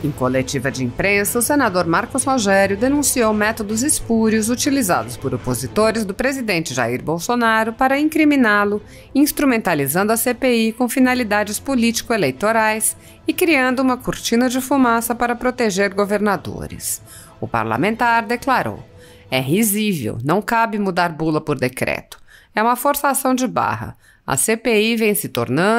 Em coletiva de imprensa, o senador Marcos Rogério denunciou métodos espúrios utilizados por opositores do presidente Jair Bolsonaro para incriminá-lo, instrumentalizando a CPI com finalidades político-eleitorais e criando uma cortina de fumaça para proteger governadores. O parlamentar declarou: "É risível, não cabe mudar bula por decreto. É uma forçação de barra. A CPI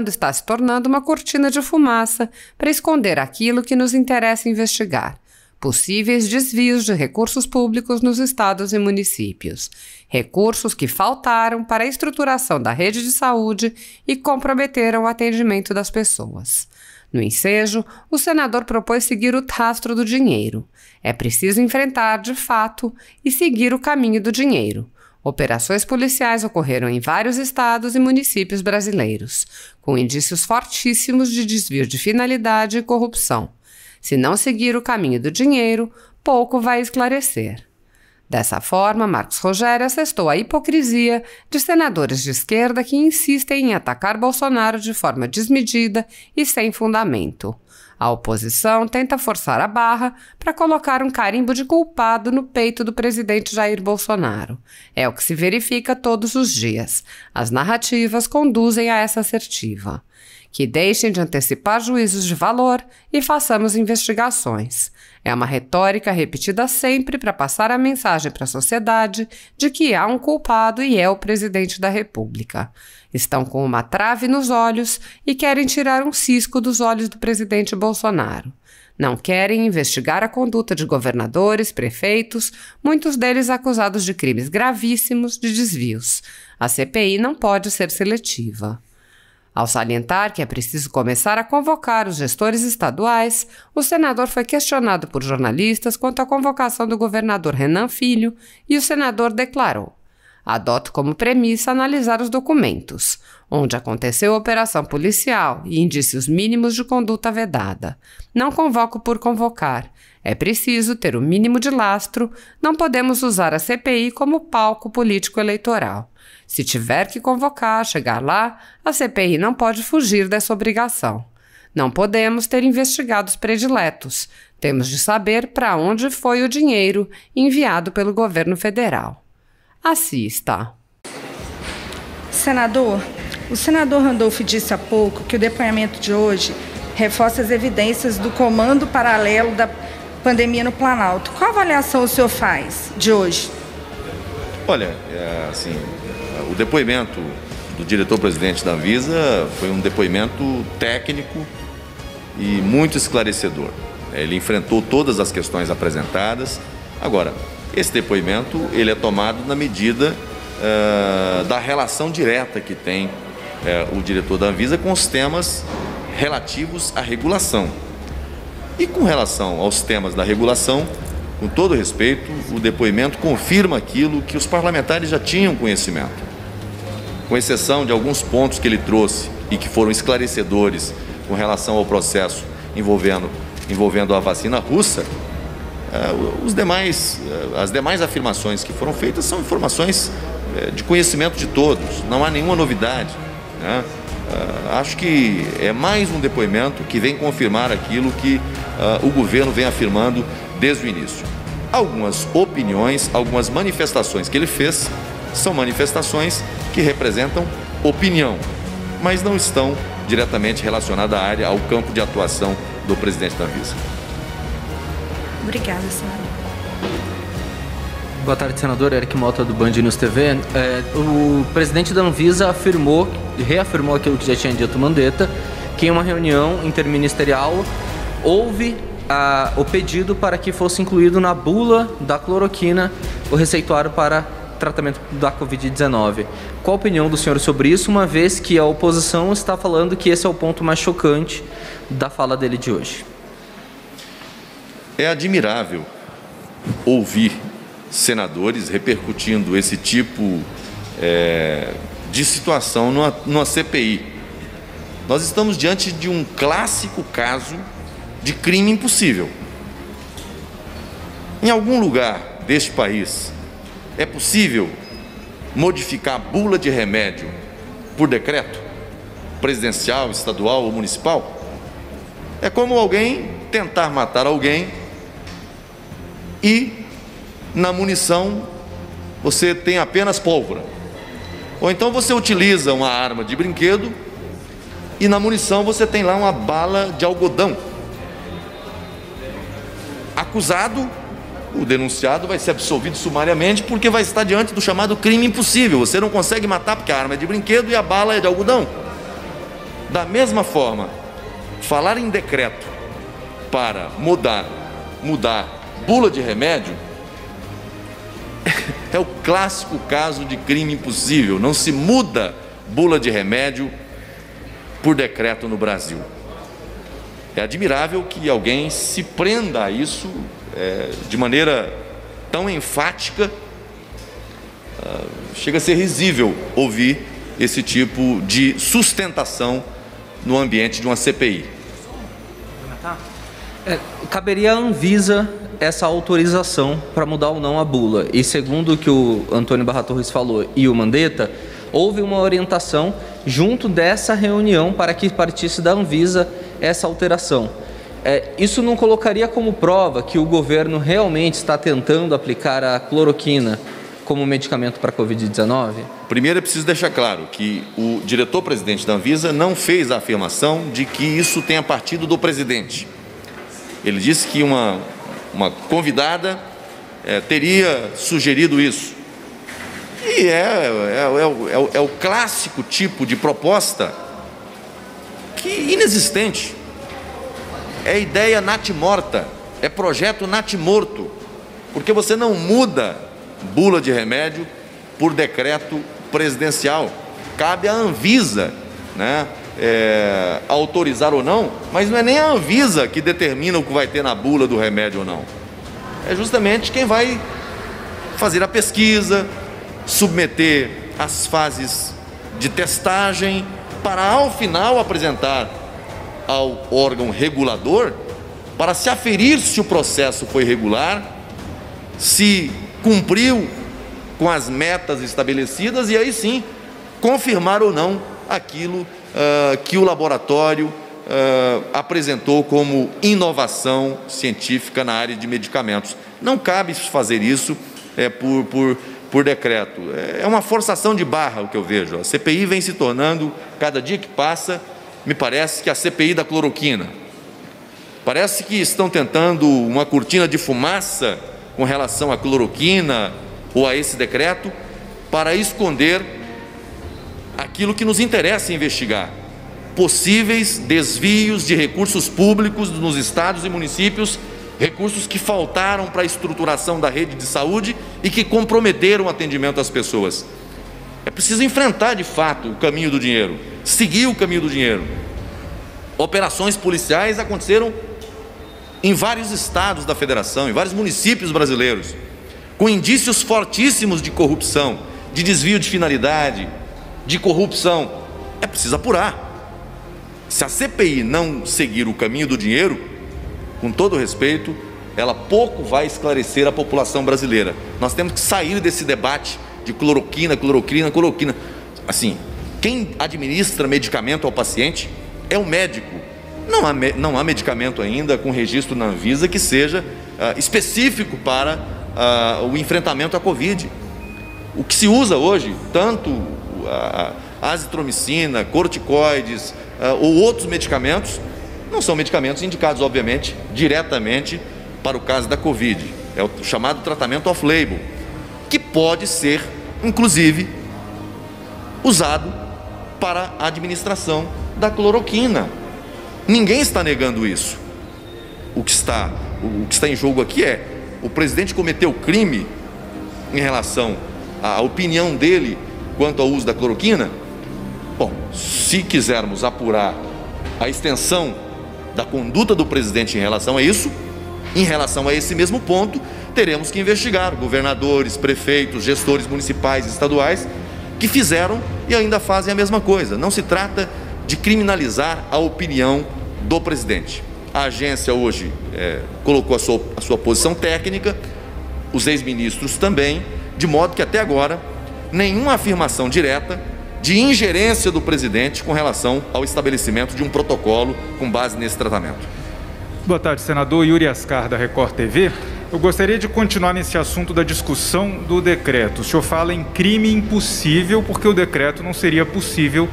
está se tornando uma cortina de fumaça para esconder aquilo que nos interessa investigar: possíveis desvios de recursos públicos nos estados e municípios. Recursos que faltaram para a estruturação da rede de saúde e comprometeram o atendimento das pessoas." No ensejo, o senador propôs seguir o rastro do dinheiro. É preciso enfrentar, de fato, e seguir o caminho do dinheiro. Operações policiais ocorreram em vários estados e municípios brasileiros, com indícios fortíssimos de desvio de finalidade e corrupção. Se não seguir o caminho do dinheiro, pouco vai esclarecer. Dessa forma, Marcos Rogério assestou a hipocrisia de senadores de esquerda que insistem em atacar Bolsonaro de forma desmedida e sem fundamento. A oposição tenta forçar a barra para colocar um carimbo de culpado no peito do presidente Jair Bolsonaro. É o que se verifica todos os dias. As narrativas conduzem a essa assertiva. Que deixem de antecipar juízos de valor e façamos investigações. É uma retórica repetida sempre para passar a mensagem para a sociedade de que há um culpado e é o presidente da República. Estão com uma trave nos olhos e querem tirar um cisco dos olhos do presidente Bolsonaro. Não querem investigar a conduta de governadores, prefeitos, muitos deles acusados de crimes gravíssimos de desvios. A CPI não pode ser seletiva. Ao salientar que é preciso começar a convocar os gestores estaduais, o senador foi questionado por jornalistas quanto à convocação do governador Renan Filho e o senador declarou: "Adoto como premissa analisar os documentos, onde aconteceu a operação policial e indícios mínimos de conduta vedada. Não convoco por convocar. É preciso ter o mínimo de lastro, não podemos usar a CPI como palco político-eleitoral. Se tiver que convocar, chegar lá, a CPI não pode fugir dessa obrigação. Não podemos ter investigados prediletos. Temos de saber para onde foi o dinheiro enviado pelo governo federal." Assista. Senador, o senador Randolph disse há pouco que o depoimento de hoje reforça as evidências do comando paralelo da pandemia no Planalto. Qual avaliação o senhor faz de hoje? Olha, o depoimento do diretor-presidente da Anvisa foi um depoimento técnico e muito esclarecedor. Ele enfrentou todas as questões apresentadas. Agora, esse depoimento ele é tomado na medida da relação direta que tem o diretor da Anvisa com os temas relativos à regulação. E com relação aos temas da regulação, com todo respeito, o depoimento confirma aquilo que os parlamentares já tinham conhecimento. Com exceção de alguns pontos que ele trouxe e que foram esclarecedores com relação ao processo envolvendo a vacina russa, as demais afirmações que foram feitas são informações de conhecimento de todos, não há nenhuma novidade, né? Acho que é mais um depoimento que vem confirmar aquilo que o governo vem afirmando desde o início. Algumas opiniões, algumas manifestações que ele fez são manifestações que representam opinião, mas não estão diretamente relacionadas à área, ao campo de atuação do presidente da Anvisa. Obrigada, senador. Boa tarde, senador. Eric Mota, do Band News TV. O presidente da Anvisa reafirmou aquilo que já tinha dito Mandetta, que em uma reunião interministerial houve o pedido para que fosse incluído na bula da cloroquina o receituário para tratamento da Covid-19. Qual a opinião do senhor sobre isso, uma vez que a oposição está falando que esse é o ponto mais chocante da fala dele de hoje? É admirável ouvir senadores repercutindo esse tipo de situação numa CPI. Nós estamos diante de um clássico caso de crime impossível. Em algum lugar deste país é possível modificar a bula de remédio por decreto presidencial, estadual ou municipal? É como alguém tentar matar alguém e na munição você tem apenas pólvora. Ou então você utiliza uma arma de brinquedo e na munição você tem lá uma bala de algodão. Acusado, o denunciado vai ser absolvido sumariamente porque vai estar diante do chamado crime impossível. Você não consegue matar porque a arma é de brinquedo e a bala é de algodão. Da mesma forma, falar em decreto para mudar bula de remédio é o clássico caso de crime impossível. Não se muda bula de remédio por decreto no Brasil. É admirável que alguém se prenda a isso de maneira tão enfática. Chega a ser risível ouvir esse tipo de sustentação no ambiente de uma CPI. Caberia à Anvisa essa autorização para mudar ou não a bula. E segundo o que o Antônio Barra Torres falou e o Mandetta, houve uma orientação junto dessa reunião para que partisse da Anvisa essa alteração. Isso não colocaria como prova que o governo realmente está tentando aplicar a cloroquina como medicamento para a Covid-19? Primeiro é preciso deixar claro que o diretor-presidente da Anvisa não fez a afirmação de que isso tenha partido do presidente. Ele disse que uma convidada teria sugerido isso. E é o clássico tipo de proposta que inexistente. É ideia natimorta, é projeto natimorto, porque você não muda bula de remédio por decreto presidencial. Cabe à Anvisa, né, autorizar ou não, mas não é nem a Anvisa que determina o que vai ter na bula do remédio ou não. É justamente quem vai fazer a pesquisa, submeter as fases de testagem, para ao final apresentar ao órgão regulador para se aferir se o processo foi regular, se cumpriu com as metas estabelecidas e aí sim confirmar ou não aquilo que o laboratório apresentou como inovação científica na área de medicamentos. Não cabe fazer isso por decreto. É uma forçação de barra o que eu vejo. A CPI vem se tornando, cada dia que passa, me parece que a CPI da cloroquina. Parece que estão tentando uma cortina de fumaça com relação à cloroquina ou a esse decreto para esconder aquilo que nos interessa investigar. Possíveis desvios de recursos públicos nos estados e municípios, recursos que faltaram para a estruturação da rede de saúde e que comprometeram o atendimento às pessoas. É preciso enfrentar de fato o caminho do dinheiro, seguir o caminho do dinheiro. Operações policiais aconteceram em vários estados da federação, em vários municípios brasileiros, com indícios fortíssimos de corrupção, de desvio de finalidade, de corrupção. É preciso apurar. Se a CPI não seguir o caminho do dinheiro, com todo respeito, ela pouco vai esclarecer a população brasileira. Nós temos que sair desse debate de cloroquina. Assim, quem administra medicamento ao paciente é o médico. Não há medicamento ainda com registro na Anvisa que seja específico para o enfrentamento à Covid. O que se usa hoje, tanto a azitromicina, corticoides ou outros medicamentos, não são medicamentos indicados, obviamente, diretamente para o caso da Covid. É o chamado tratamento off-label, que pode ser, inclusive, usado para a administração da cloroquina. Ninguém está negando isso. O que está em jogo aqui é: o presidente cometeu crime em relação à opinião dele quanto ao uso da cloroquina? Bom, se quisermos apurar a extensão da conduta do presidente em relação a isso, em relação a esse mesmo ponto, teremos que investigar governadores, prefeitos, gestores municipais e estaduais que fizeram e ainda fazem a mesma coisa. Não se trata de criminalizar a opinião do presidente. A agência hoje colocou a sua posição técnica, os ex-ministros também, de modo que até agora nenhuma afirmação direta de ingerência do presidente com relação ao estabelecimento de um protocolo com base nesse tratamento. Boa tarde, senador Yuri Ascar, da Record TV. Eu gostaria de continuar nesse assunto da discussão do decreto. O senhor fala em crime impossível porque o decreto não seria possível,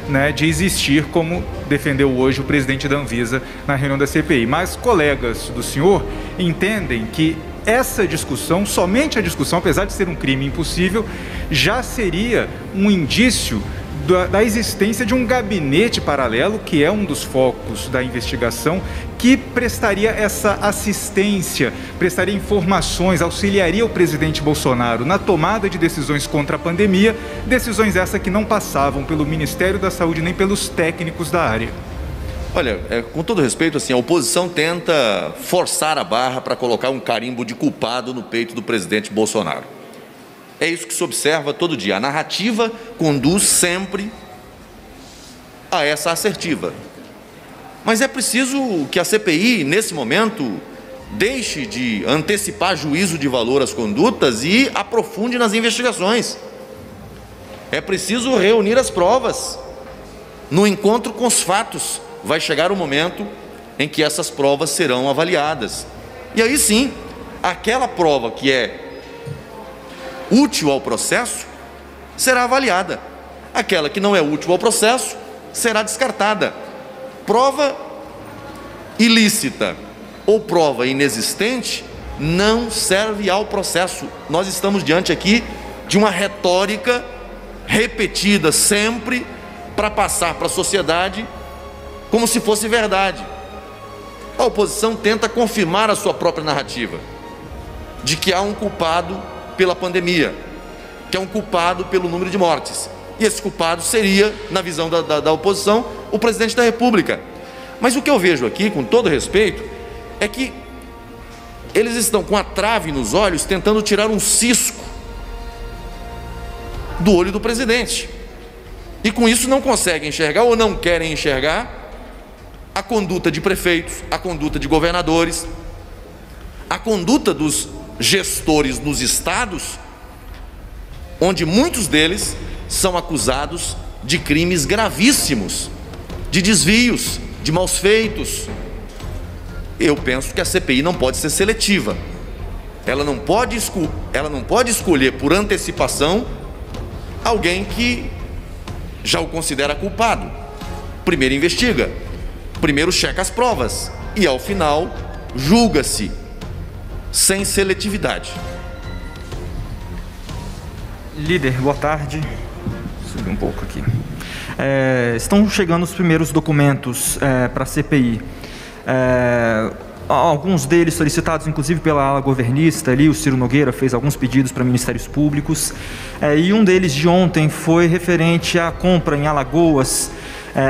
né, de existir, como defendeu hoje o presidente da Anvisa na reunião da CPI. Mas colegas do senhor entendem que essa discussão, somente a discussão, apesar de ser um crime impossível, já seria um indício da existência de um gabinete paralelo, que é um dos focos da investigação, que prestaria essa assistência, prestaria informações, auxiliaria o presidente Bolsonaro na tomada de decisões contra a pandemia, decisões essas que não passavam pelo Ministério da Saúde nem pelos técnicos da área. Olha, com todo respeito, assim, a oposição tenta forçar a barra para colocar um carimbo de culpado no peito do presidente Bolsonaro. É isso que se observa todo dia. A narrativa conduz sempre a essa assertiva. Mas é preciso que a CPI, nesse momento, deixe de antecipar juízo de valor às condutas e aprofunde nas investigações. É preciso reunir as provas. No encontro com os fatos, vai chegar o momento em que essas provas serão avaliadas. E aí sim, aquela prova que é útil ao processo será avaliada. Aquela que não é útil ao processo será descartada. Prova ilícita ou prova inexistente não serve ao processo. Nós estamos diante aqui de uma retórica repetida sempre para passar para a sociedade como se fosse verdade. A oposição tenta confirmar a sua própria narrativa de que há um culpado pela pandemia, que é um culpado pelo número de mortes. E esse culpado seria, na visão da oposição, o presidente da República. Mas o que eu vejo aqui, com todo respeito, é que eles estão com a trave nos olhos, tentando tirar um cisco do olho do presidente. E com isso não conseguem enxergar ou não querem enxergar a conduta de prefeitos, a conduta de governadores, a conduta dos gestores nos estados, onde muitos deles são acusados de crimes gravíssimos, de desvios, de maus feitos. Eu penso que a CPI não pode ser seletiva. Ela não pode escolher por antecipação alguém que já o considera culpado. Primeiro investiga, primeiro checa as provas e ao final julga-se sem seletividade. Líder, boa tarde. Subir um pouco aqui. Estão chegando os primeiros documentos para a CPI. Alguns deles solicitados, inclusive, pela ala governista, ali, o Ciro Nogueira fez alguns pedidos para ministérios públicos, e um deles de ontem foi referente à compra em Alagoas,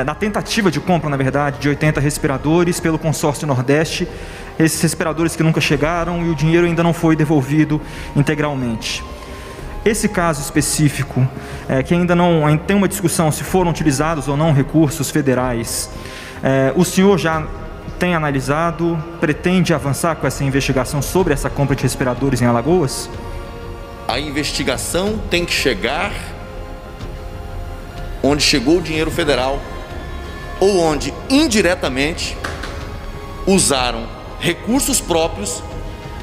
da tentativa de compra, na verdade, de 80 respiradores pelo consórcio Nordeste, esses respiradores que nunca chegaram e o dinheiro ainda não foi devolvido integralmente. Esse caso específico, que ainda tem uma discussão se foram utilizados ou não recursos federais, o senhor já tem analisado, pretende avançar com essa investigação sobre essa compra de respiradores em Alagoas? A investigação tem que chegar onde chegou o dinheiro federal ou onde indiretamente usaram recursos próprios,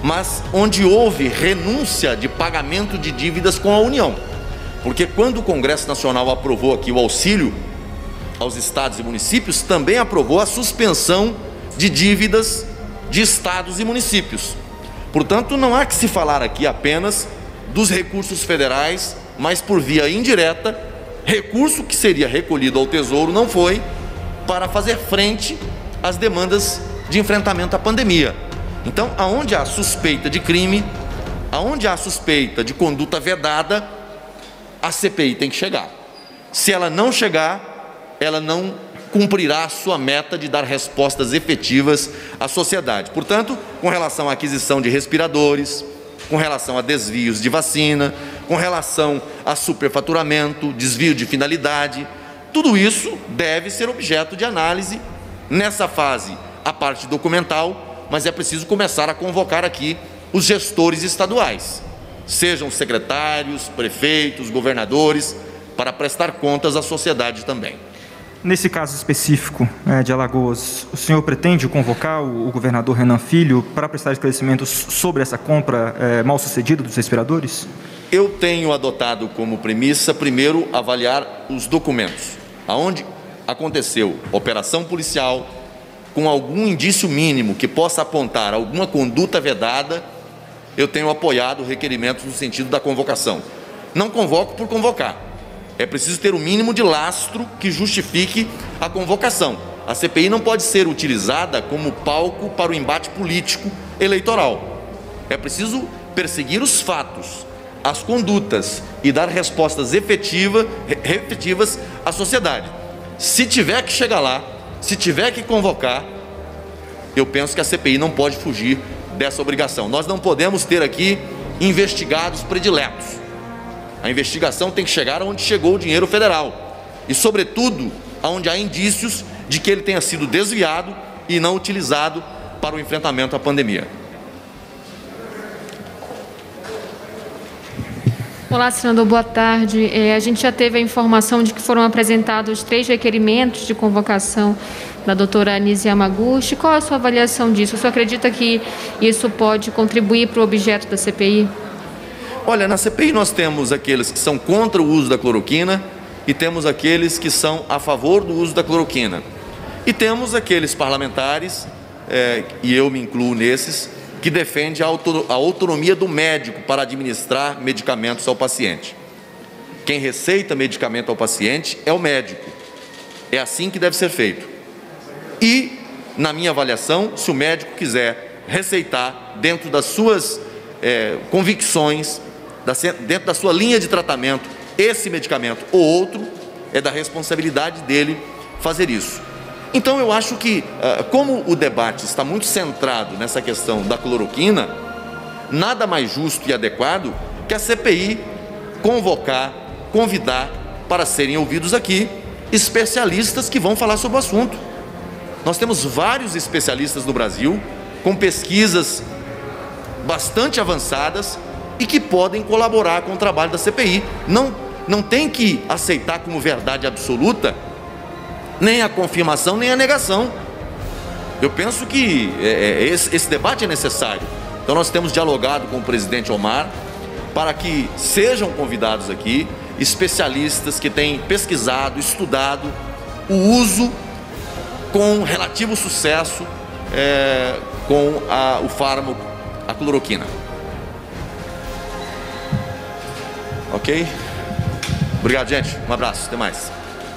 mas onde houve renúncia de pagamento de dívidas com a União. Porque quando o Congresso Nacional aprovou aqui o auxílio aos estados e municípios, também aprovou a suspensão de dívidas de estados e municípios. Portanto, não há que se falar aqui apenas dos recursos federais, mas por via indireta, recurso que seria recolhido ao Tesouro não foi para fazer frente às demandas de enfrentamento à pandemia. Então, aonde há suspeita de crime, aonde há suspeita de conduta vedada, a CPI tem que chegar. Se ela não chegar, ela não cumprirá a sua meta de dar respostas efetivas à sociedade. Portanto, com relação à aquisição de respiradores, com relação a desvios de vacina, com relação a superfaturamento, desvio de finalidade, tudo isso deve ser objeto de análise nessa fase, a parte documental, mas é preciso começar a convocar aqui os gestores estaduais, sejam secretários, prefeitos, governadores, para prestar contas à sociedade também. Nesse caso específico de Alagoas, o senhor pretende convocar o governador Renan Filho para prestar esclarecimentos sobre essa compra mal sucedida dos respiradores? Eu tenho adotado como premissa, primeiro, avaliar os documentos. Aonde aconteceu operação policial, com algum indício mínimo que possa apontar alguma conduta vedada, eu tenho apoiado requerimentos no sentido da convocação. Não convoco por convocar. É preciso ter o mínimo de lastro que justifique a convocação. A CPI não pode ser utilizada como palco para o embate político eleitoral. É preciso perseguir os fatos, as condutas e dar respostas efetivas à sociedade. Se tiver que chegar lá, se tiver que convocar, eu penso que a CPI não pode fugir dessa obrigação. Nós não podemos ter aqui investigados prediletos. A investigação tem que chegar onde chegou o dinheiro federal e, sobretudo, onde há indícios de que ele tenha sido desviado e não utilizado para o enfrentamento à pandemia. Olá, senador, boa tarde. A gente já teve a informação de que foram apresentados 3 requerimentos de convocação da doutora Anísia Yamaguchi. Qual a sua avaliação disso? O senhor acredita que isso pode contribuir para o objeto da CPI? Olha, na CPI nós temos aqueles que são contra o uso da cloroquina e temos aqueles que são a favor do uso da cloroquina. E temos aqueles parlamentares, e eu me incluo nesses, que defende a autonomia do médico para administrar medicamentos ao paciente. Quem receita medicamento ao paciente é o médico. É assim que deve ser feito. E, na minha avaliação, se o médico quiser receitar dentro das suas convicções, dentro da sua linha de tratamento, esse medicamento ou outro, é da responsabilidade dele fazer isso. Então eu acho que, como o debate está muito centrado nessa questão da cloroquina, nada mais justo e adequado que a CPI convocar, convidar para serem ouvidos aqui especialistas que vão falar sobre o assunto. Nós temos vários especialistas no Brasil, com pesquisas bastante avançadas e que podem colaborar com o trabalho da CPI. Não tem que aceitar como verdade absoluta nem a confirmação, nem a negação. Eu penso que esse debate é necessário. Então nós temos dialogado com o presidente Omar para que sejam convidados aqui especialistas que têm pesquisado, estudado o uso com relativo sucesso com o fármaco, a cloroquina. Ok? Obrigado, gente. Um abraço. Até mais.